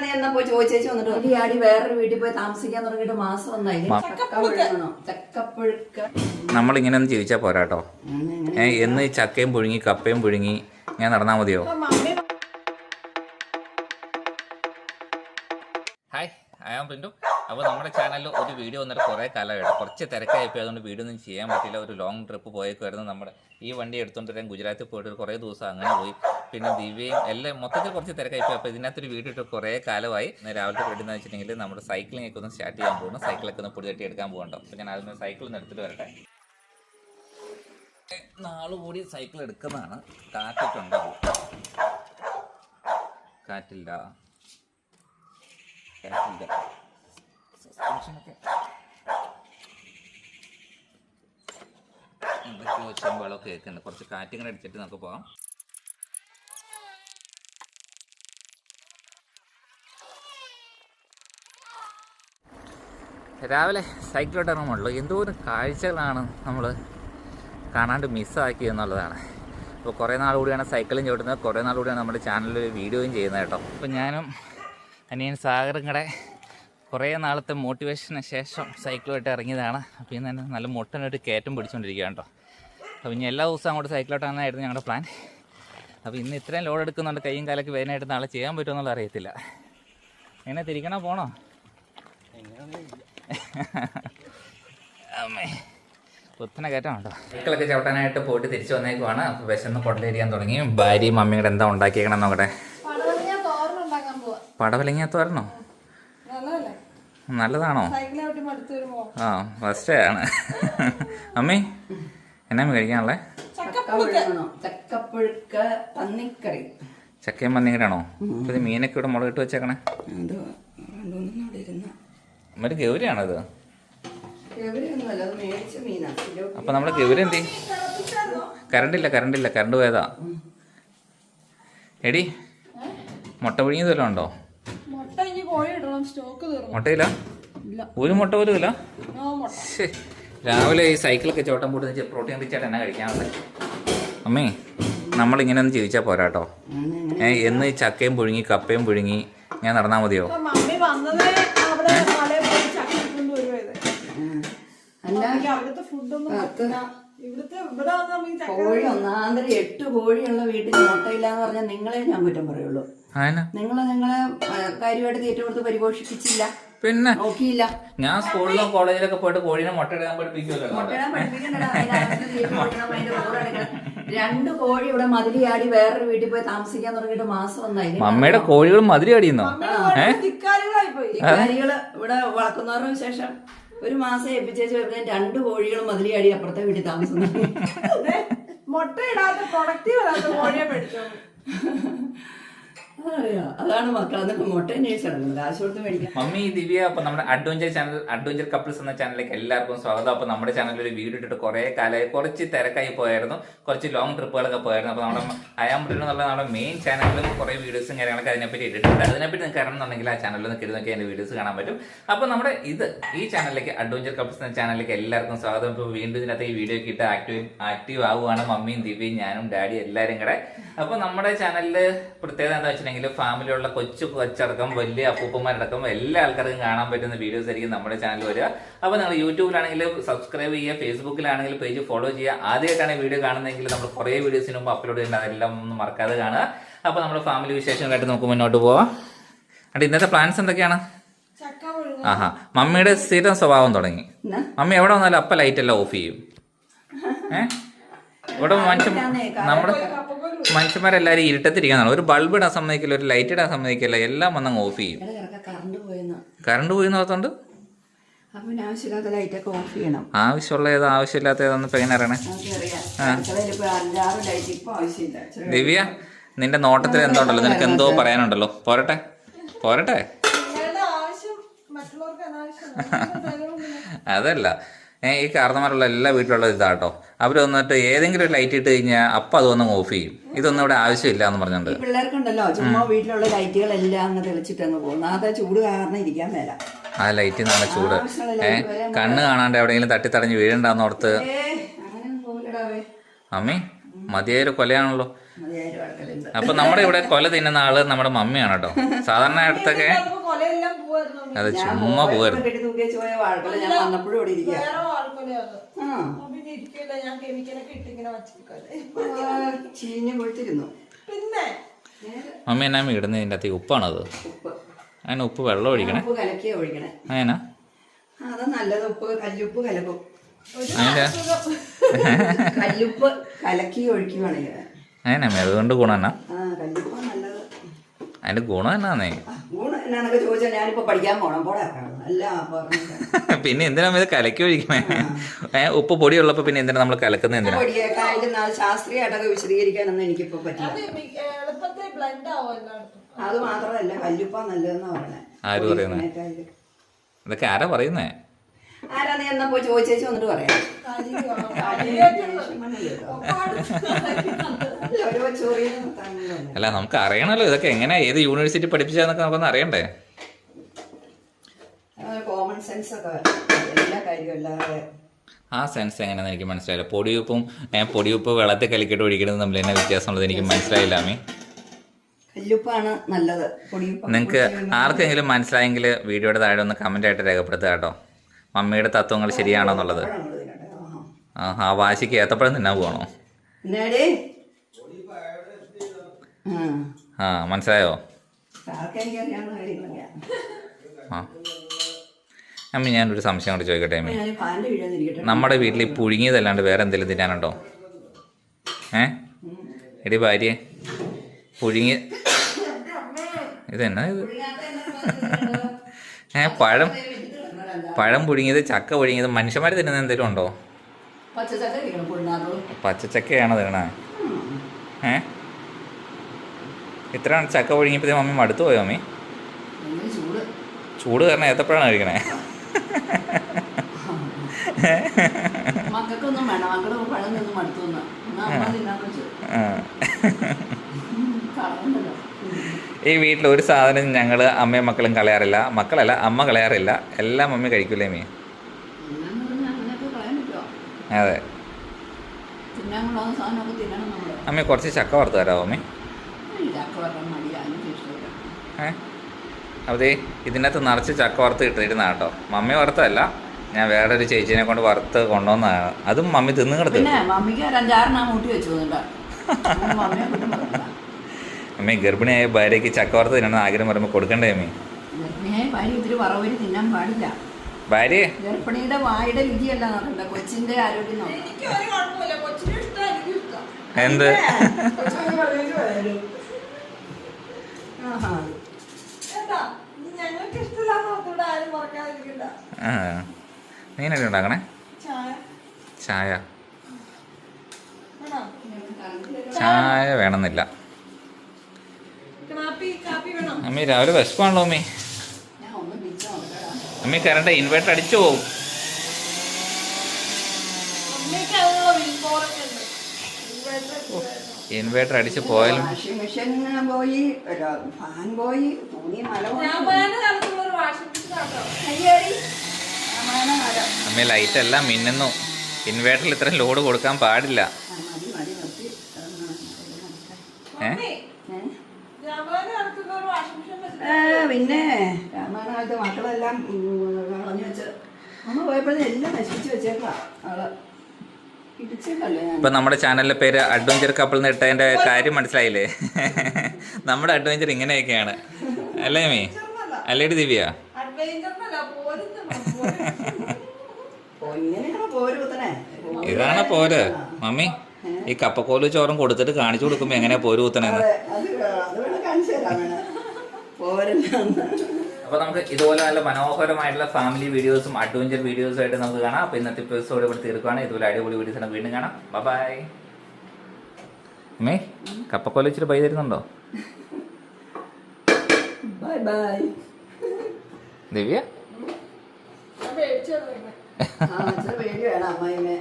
നീ എന്നാ പോയി ചോദിച്ചേച്ച് വന്നിട്ട് വലിയാടി വേറൊരു വീട്ടിൽ പോയി താമസിക്കാൻ തുടങ്ങിയിട്ട് മാസം ഒന്നായി. ചക്കപ്പുഴുക്ക നമ്മളിങ്ങനെ ഒന്ന് ജീവിച്ചാൽ പോരാട്ടോ. എന്ന് ഈ ചക്കയും പുഴുങ്ങി കപ്പയും പുഴുങ്ങി ഞാൻ നടന്നാൽ മതിയോ? ഹായ്, ആയാം പിന്തു. അപ്പോൾ നമ്മുടെ ചാനലിൽ ഒരു വീഡിയോ വന്നിട്ട് കുറേ കാലമായിട്ട് കുറച്ച് തിരക്കായിപ്പോയി, അതുകൊണ്ട് വീഡിയോ ഒന്നും ചെയ്യാൻ പറ്റില്ല. ഒരു ലോങ് ട്രിപ്പ് പോയേക്കുമായിരുന്നു. നമ്മുടെ ഈ വണ്ടി എടുത്തുകൊണ്ട് വരാൻ ഗുജറാത്തിൽ പോയിട്ട് കുറേ ദിവസം അങ്ങനെ പോയി. പിന്നെ ദിവ്യയും എല്ലാം മൊത്തത്തിൽ കുറച്ച് തിരക്കായിപ്പോയി. അപ്പോൾ ഇതിനകത്തൊരു വീഡിയോ ഇട്ട് കുറേ കാലമായി. രാവിലത്തെ വീട്ടിൽ എന്ന് വെച്ചിട്ടുണ്ടെങ്കിൽ നമ്മുടെ സൈക്ലിംഗ് ഒക്കെ ഒന്ന് സ്റ്റാർട്ട് ചെയ്യാൻ പോകുന്നു. സൈക്കിളൊക്കെ ഒന്ന് പൊടി തട്ടി എടുക്കാൻ പോകണ്ടോ. അപ്പോൾ ഞാൻ അതിന് സൈക്കിൾ ഒന്ന് എടുത്തിട്ട് വരട്ടെ. നാളെ കൂടി സൈക്കിൾ എടുക്കുന്നതാണ്. കാറ്റൊക്കെ ഉണ്ടാവും. കാറ്റില്ല. സസ്പെൻഷനൊക്കെ എന്തൊക്കെയോ ചെമ്പളമൊക്കെ കേൾക്കുന്നുണ്ട്. കുറച്ച് കാറ്റിങ്ങനെ അടിച്ചിട്ട് നമുക്ക് പോകാം. രാവിലെ സൈക്കിളോട്ട് ഇറങ്ങുമ്പോഴല്ലോ എന്തോരം കാഴ്ചകളാണ് നമ്മൾ കാണാണ്ട് മിസ്സാക്കി എന്നുള്ളതാണ്. അപ്പോൾ കുറേ നാൾ കൂടിയാണ് സൈക്കിളും ചവിട്ടുന്നത്, കുറേ നാൾ കൂടിയാണ് നമ്മുടെ ചാനലിൽ വീഡിയോയും ചെയ്യുന്നത് കേട്ടോ. അപ്പോൾ ഞാനും അനിയൻ സാഗറും കൂടെ കുറേ നാളത്തെ മോട്ടിവേഷന് ശേഷം സൈക്കിളുമായിട്ട് ഇറങ്ങിയതാണ്. അപ്പോൾ ഇന്ന് തന്നെ നല്ല മുട്ടനായിട്ട് കയറ്റം പിടിച്ചുകൊണ്ടിരിക്കുക കേട്ടോ. അപ്പോൾ ഇനി എല്ലാ ദിവസവും അങ്ങോട്ട് സൈക്കിളോട്ടാണെന്നായിരുന്നു ഞങ്ങളുടെ പ്ലാൻ. അപ്പോൾ ഇന്ന് ഇത്രയും ലോഡ് എടുക്കുന്നുണ്ട്, കയ്യും കാലൊക്കെ വേദനയായിട്ട് നാളെ ചെയ്യാൻ പറ്റുമെന്നുള്ള അറിയത്തില്ല. എങ്ങനെ തിരിക്കണോ പോണോ? അമ്മേ കുത്തനെ കയറ്റം കേട്ടോ. സൈക്കിളൊക്കെ ചവിട്ടാനായിട്ട് പോയിട്ട് തിരിച്ചു വന്നേക്കുവാണ്. അപ്പോൾ വിശന്ന് പൊടലേരിയാൻ തുടങ്ങി. ഭാര്യയും മമ്മിയും കൂടെ എന്താ ഉണ്ടാക്കിയേക്കണം നോക്കട്ടെ. പടവലങ്ങിയ തോരണോ? നല്ലതാണോ? ആ ഫസ്റ്റ് ആണ്. അമ്മേ എന്നാ കഴിക്കാനുള്ളേ? ചക്കപ്പുഴുക്ക പന്നിക്കറി. ചക്കയും പന്നിക്കറിയാണോ? അപ്പോൾ ഇത് മീനൊക്കെ ഇവിടെ മുളകിട്ട് വെച്ചേക്കണേ. മറ്റേ ഗൗരിയാണത്. അപ്പം നമ്മുടെ ഗൗരി എന്തി? കറണ്ടില്ല കറണ്ട് പോയതാ. എടി മുട്ട പുഴുങ്ങിയത് വല്ലതും ഉണ്ടോ? മുട്ടയില്ല, ഒരു മുട്ട പോലും ഇല്ല. രാവിലെ ഈ സൈക്കിളൊക്കെ ചോട്ടം പോട്ട് പ്രോട്ടീൻ റിച്ച് ആയിട്ട് എന്നാ കഴിക്കാനുള്ളത്? അമ്മേ നമ്മളിങ്ങനെ ഒന്ന് ജീവിച്ചാൽ പോരാട്ടോ. എന്ന് ഈ ചക്കയും പുഴുങ്ങി കപ്പയും പുഴുങ്ങി ഞാൻ നടന്നാൽ മതിയോ? കോഴി ഒന്നാന്തരം 8 കോഴിയുള്ള വീട്ടിൽ മുട്ടയില്ലാന്ന് പറഞ്ഞാൽ നിങ്ങളെ ഞാൻ കുറ്റം പറയുള്ളൂ. നിങ്ങളെ കാര്യമായിട്ട് തീറ്റ കൊടുത്ത് പരിപോഷിപ്പിച്ചില്ല, പിന്നെ നോക്കിയില്ല. ഞാൻ സ്കൂളിലും കോളേജിലൊക്കെ പോയിട്ട് കോഴീനെ മുട്ടയിടാൻ പഠിപ്പിക്കുമല്ലോ. മുട്ടയിടാൻ പഠിപ്പിക്കണ്ടടാ. 2 കോഴി ഇവിടെ മതിലിയാടി വേറൊരു വീട്ടിൽ പോയി താമസിക്കാൻ തുടങ്ങിയിട്ട് മാസം ഒന്നായി. മമ്മയുടെ കോഴികൾ മതിലിയാടിയെന്നോ? ധിക്കാരികള് ഇവിടെ വളർത്തുന്നവരുടെ ശേഷം ഒരു മാസം ഏൽപ്പിച്ചേച്ച് വരുന്ന 2 കോഴികളും മതിലിയാടി അപ്പുറത്തെ വീട്ടിൽ താമസിക്കുന്നു. മുട്ടയിടാത്ത പ്രൊഡക്റ്റീവ് അല്ലാത്ത കോഴിയെ മേടിച്ചോ. അതാണ് മക്കൾ അതൊക്കെ മുട്ട അന്വേഷിച്ചിടക്കുന്നത്, കാശ് കൊടുത്ത് മേടിക്കാം. മമ്മി ദിവ്യ, അപ്പൊ നമ്മുടെ അഡ്വഞ്ചർ ചാനൽ, അഡ്വഞ്ചർ കപ്പിൾസ് എന്ന ചാനലിലേക്ക് എല്ലാവർക്കും സ്വാഗതം. അപ്പൊ നമ്മുടെ ചാനലിൽ ഒരു വീഡിയോ ഇട്ടിട്ട് കുറെ കാലമായി, കുറച്ച് തിരക്കായി പോയായിരുന്നു, കുറച്ച് ലോങ് ട്രിപ്പുകളൊക്കെ പോയായിരുന്നു. അപ്പൊ നമ്മുടെ അയാമ്പുള്ള നമ്മുടെ മെയിൻ ചാനലിലും കുറെ വീഡിയോസും കാര്യങ്ങളൊക്കെ അതിനെപ്പറ്റി ഇട്ടിട്ടുണ്ട്. അതിനെപ്പറ്റി നിങ്ങൾക്ക് അറിയണമെന്നുണ്ടെങ്കിൽ ആ ചാനലിൽ നിന്ന് കിടന്നൊക്കെ അതിന്റെ വീഡിയോസ് കാണാൻ പറ്റും. അപ്പൊ നമ്മുടെ ഈ ചാനലിലേക്ക്, അഡ്വഞ്ചർ കപ്പിൾസ് എന്ന ചാനലിലേക്ക് എല്ലാവർക്കും സ്വാഗതം. ഇപ്പൊ വീണ്ടും ഇതിനകത്ത് ഈ വീഡിയോ ഒക്കെ ഇട്ട് ആക്റ്റീവ് ആവുകയാണ് മമ്മിയും ദിവ്യയും ഞാനും ഡാഡി എല്ലാവരും കൂടെ. അപ്പൊ നമ്മുടെ ചാനലിൽ പ്രത്യേകത എന്താ വെച്ചിട്ടുണ്ടെങ്കിൽ ഫാമിലിയുള്ള കൊച്ചടക്കം വലിയ അപ്പൂപ്പന്മാരടക്കം എല്ലാ ആൾക്കാർക്കും കാണാൻ പറ്റുന്ന വീഡിയോസ് ആയിരിക്കും നമ്മുടെ ചാനൽ വരിക. അപ്പോൾ നിങ്ങൾ യൂട്യൂബിലാണെങ്കിലും സബ്സ്ക്രൈബ് ചെയ്യുക, ഫേസ്ബുക്കിലാണെങ്കിലും പേജ് ഫോളോ ചെയ്യുക. ആദ്യമായിട്ടാണ് വീഡിയോ കാണുന്നതെങ്കിൽ നമ്മൾ കുറേ വീഡിയോസിന് മുമ്പ് അപ്ലോഡ് ചെയ്യുന്നത്, അതെല്ലാം ഒന്നും മറക്കാതെ കാണുക. അപ്പോൾ നമ്മുടെ ഫാമിലി വിശേഷങ്ങളായിട്ട് നമുക്ക് മുന്നോട്ട് പോവാം. എന്നിട്ട് ഇന്നത്തെ പ്ലാൻസ് എന്തൊക്കെയാണ്? ആഹാ, മമ്മിയുടെ സ്ഥിരം സ്വഭാവം തുടങ്ങി. മമ്മി എവിടെ വന്നാലും അപ്പം ലൈറ്റ് എല്ലാം ഓഫ് ചെയ്യും. ഇവിടെ നമ്മുടെ മനുഷ്യന്മാരെല്ലാവരും ഇരുട്ടത്തിരിക്കാന്നാണ്. ഒരു ബൾബ് ഇടാൻ സമ്മതിക്കില്ല, ഒരു ലൈറ്റ് ഇടാൻ സമ്മതിക്കില്ല, എല്ലാം വന്നങ്ങ് ഓഫ് ചെയ്യും. കറണ്ട് പോയിന്ന് ഓർത്തുണ്ട് ആവശ്യമുള്ള ഏതോ ആവശ്യമില്ലാത്ത ഏതാന്ന് ഇപ്പൊ എങ്ങനെ അറിയണേ? ദിവ്യ, നിന്റെ നോട്ടത്തിൽ എന്തോ ഉണ്ടല്ലോ, നിനക്ക് എന്തോ പറയാനുണ്ടല്ലോ. പോരട്ടെ പോരട്ടെ. അതല്ല, ഈ കാരണന്മാരുള്ള എല്ലാ വീട്ടിലുള്ള ഇതാട്ടോ. അവർ വന്നിട്ട് ഏതെങ്കിലും ഒരു ലൈറ്റ് ഇട്ട് കഴിഞ്ഞാൽ അപ്പം അത് വന്ന് ഓഫ് ചെയ്യും. ഇതൊന്നും ഇവിടെ ആവശ്യമില്ല എന്ന് പറഞ്ഞിട്ടുണ്ട്. പിള്ളേർക്കുണ്ടല്ലോ ചുമ്മാ വീട്ടിലുള്ള ലൈറ്റുകളെല്ലാം അങ്ങ് തെളിച്ചിട്ട് അങ്ങ് പോകുന്നു. അത് ചൂട് കാരണം ഇരിക്കാൻ മേല. ആ ലൈറ്റിൽ നിന്നാണ് ചൂട്. കണ്ണ് കാണാണ്ട് എവിടെയെങ്കിലും തട്ടിത്തടഞ്ഞ് വീഴണ്ടെന്ന് ഓർത്ത്. അമ്മേ മതിയായൊരു കൊലയാണല്ലോ. മതിയായിരം ആൾക്കാരുണ്ട്. അപ്പൊ നമ്മുടെ ഇവിടെ കൊല തിന്നുന്ന ആള് നമ്മുടെ മമ്മിയാണ് കേട്ടോ. സാധാരണ അടുത്തൊക്കെ കൊലയെല്ലാം പോവായിരുന്നു. അത് ചുമ്മാ പോവായിരുന്നു. കെട്ടി തൂക്കി വെച്ച് പോയ വാഴക്കൊല ഞാൻ വന്നപ്പോഴും ഇവിടെ ഇരിക്കുക. വേറെ ആൾക്കൊലയാണ്. പിന്നെ ഇരിക്കില്ല, ഞാൻ കെമിക്കലൊക്കെ ഇട്ടിങ്ങനെ വച്ചിരിക്കല്ലേ. ചീഞ്ഞ് പൊഴിച്ചിരുന്നു. പിന്നെ മമ്മി എന്നാ ഇടുന്നത് ഇതിൻ്റെ അകത്ത് ഉപ്പാണത്? ഉപ്പ്, അതിന് ഉപ്പ് വെള്ളം ഒഴിക്കണേ? ഉപ്പ് കലക്കിയാ ഒഴിക്കണേ. അതിനാ അത് നല്ലത്. ഉപ്പ് കല്ലുപ്പ് കലക്കും. അതിൻ്റെ കല്ലുപ്പ് കലക്കി ഒഴിക്കുവാണെങ്കിൽ അതിനമ്മേ അതുകൊണ്ട് ഗുണം എന്നാ? കല്ലുപ്പ് നല്ലത്. അതിന്റെ ഗുണം എന്നാന്നേ? ഗുണം എന്നാന്നൊക്കെ ചോദിച്ചാൽ ഞാനിപ്പോ പഠിക്കാൻ പോണം. പോടാ അല്ല പിന്നെ എന്തിനാ ഇത് കലക്കി ഒഴിക്കണേ? ഉപ്പ് പൊടി ഉള്ളപ്പോ പിന്നെ എന്തിനാ നമ്മൾ കലക്കുന്നത്? എന്തിനാ പൊടിയൊക്കെ അതിന്റെ ശാസ്ത്രീയമായിട്ടൊക്കെ വിശദീകരിക്കാനൊന്നും എനിക്കിപ്പോ പറ്റില്ല. എളുപ്പത്തിൽ ബ്ലെൻഡ് ആവും എല്ലായിടത്തും. അത് മാത്രമല്ല കല്ലുപ്പാ നല്ലതെന്നാ പറയണേ. ആര് പറയുന്നേ? ഇതൊക്കെ ആരാ പറയുന്നേ? ആരാ നീ എന്നാ പോയി ചോദിച്ചേച്ച് വന്നിട്ട് പറയാം. അല്ല നമുക്ക് അറിയണല്ലോ ഇതൊക്കെ എങ്ങനെ ഏത് യൂണിവേഴ്സിറ്റി പഠിപ്പിച്ചാന്നൊക്കെ നമുക്കൊന്ന് അറിയണ്ടേ? കോമൺ സെൻസ് ഒക്കെ എല്ലാ കാര്യവും അല്ലാതെ. ആ സെൻസ് എങ്ങനെയാണെന്ന് എനിക്ക് മനസ്സിലായില്ല. പൊടിയുപ്പ് വെള്ളത്തിൽ കലക്കിയിട്ട് ഒഴിക്കുന്നത് തമ്മിൽ എന്നാ വ്യത്യാസമുള്ളത് എനിക്ക് മനസ്സിലായില്ല. അമ്മി കല്ലുപ്പാണ് നല്ലത്. നിങ്ങൾക്ക് ആർക്കെങ്കിലും മനസ്സിലായെങ്കിൽ വീഡിയോയുടെ താഴെ ഒന്ന് കമന്റ് ആയിട്ട് രേഖപ്പെടുത്തുക കേട്ടോ. മമ്മിയുടെ തത്വങ്ങൾ ശരിയാണോ എന്നുള്ളത്. ആ വാശിക്ക് ഏത്തപ്പഴം തിന്നാൻ പോകണോ? ആ മനസ്സിലായോ? ആ അമ്മി ഞാനൊരു സംശയം കൊണ്ട് ചോദിക്കട്ടെ അമ്മി, നമ്മുടെ വീട്ടിൽ ഈ പുഴുങ്ങിയതല്ലാണ്ട് വേറെ എന്തെങ്കിലും തിന്നാനുണ്ടോ? എടി ഭാര്യ പുഴുങ്ങിയ ഇതെന്നാ ഇത്? പഴം പുഴുങ്ങിയത്, ചക്ക പുഴുങ്ങിയത്, മനുഷ്യന്മാർ തിന്നുന്ന എന്തെങ്കിലും ഉണ്ടോ? പച്ചച്ചക്കയാണോ തിന്നണേ? ഇത്ര ചക്ക പുഴുങ്ങിയപ്പോഴത്തേ മമ്മി മടുത്തു പോയോ മമ്മി? ചൂട് കാരണം ഏത്തപ്പഴാണ് കഴിക്കണേ? ഈ വീട്ടിൽ ഒരു സാധനം ഞങ്ങൾ അമ്മയും മക്കളും കളയാറില്ല. മക്കളല്ല, അമ്മ കളയാറില്ല. എല്ലാം മമ്മി കഴിക്കൂലേ മീ? അതെ. അമ്മ കുറച്ച് ചക്ക വറുത്ത് തരാമോ അമ്മേ? അതെ, ഇതിൻ്റെ അകത്ത് നിറച്ച് ചക്ക വറുത്ത് ഇട്ടിരുന്ന കേട്ടോ. മമ്മി വറുത്തല്ല, ഞാൻ വേറൊരു ചേച്ചീനെ കൊണ്ട് വറുത്ത് കൊണ്ടുവന്നതാണ്. അതും മമ്മി തിന്നു കിടത്തു. അമ്മ ഗർഭിണിയായ ഭാര്യയ്ക്ക് ചക്ക വറുത്ത് തിന്നണം ആഗ്രഹം പറയുമ്പോൾ കൊടുക്കണ്ടേ അമ്മി? ഭാര്യ ഗർഭിണിയുടെ വായുടെ രുചിയല്ല നോക്കണ്ട, കൊച്ചിന്റെ ആരോഗ്യം എന്ത്? നീനൊക്കെ ഉണ്ടാക്കണേ ചായ? ചായ വേണമെന്നില്ല അമ്മി. രാവിലെ വിശപ്പാണല്ലോ അമ്മി. അമ്മി കറണ്ട് ഇൻവേർട്ടർ അടിച്ചു പോവും. ഇൻവേർട്ടർ അടിച്ച് പോയാലും പോയി, ഫാൻ പോയി, തുണി അമ്മ ലൈറ്റ് എല്ലാം മിന്നുന്നു. ഇൻവേർട്ടറിൽ ഇത്രയും ലോഡ് കൊടുക്കാൻ പാടില്ല. പിന്നെ രാമായണകാലത്ത് മക്കളെല്ലാം കളഞ്ഞു വെച്ച് അമ്മ പോയപ്പോഴേ എല്ലാം നശിപ്പിച്ച് വെച്ചേക്കാം ആള്. ഇപ്പൊ നമ്മുടെ ചാനലിന്റെ പേര് അഡ്വഞ്ചർ കപ്പിൾ എന്ന് ഇട്ടതിന്റെ കാര്യം മനസ്സിലായില്ലേ? നമ്മുടെ അഡ്വഞ്ചർ ഇങ്ങനെയൊക്കെയാണ് അല്ലേ മീ? അല്ലേടി ദിവ്യ? ഇതാണ് പോര് മമ്മി. ഈ കപ്പക്കോല് ചോറും കൊടുത്തിട്ട് കാണിച്ചു കൊടുക്കുമ്പോ എങ്ങനെയാ പോര് കുത്തണെന്ന്. അപ്പോൾ നമുക്ക് ഇതുപോലെ നല്ല മനോഹരമായിട്ടുള്ള ഫാമിലി വീഡിയോസും അഡ്വഞ്ചർ വീഡിയോസും ആയിട്ട് നമുക്ക് കാണാം. അപ്പോൾ ഇന്നത്തെ എപ്പിസോഡ് ഇവിടെ തീർക്കുകയാണ്. ഇതുപോലെ അടിപൊളി വീഡിയോസ് നമുക്ക് വീണ്ടും കാണാം. ബൈ. അമ്മേ കപ്പക്കോല ഇച്ചിരി പൈ തരുന്നുണ്ടോ? Bye bye. ദിവ്യ വേണം അമ്മായിമേ.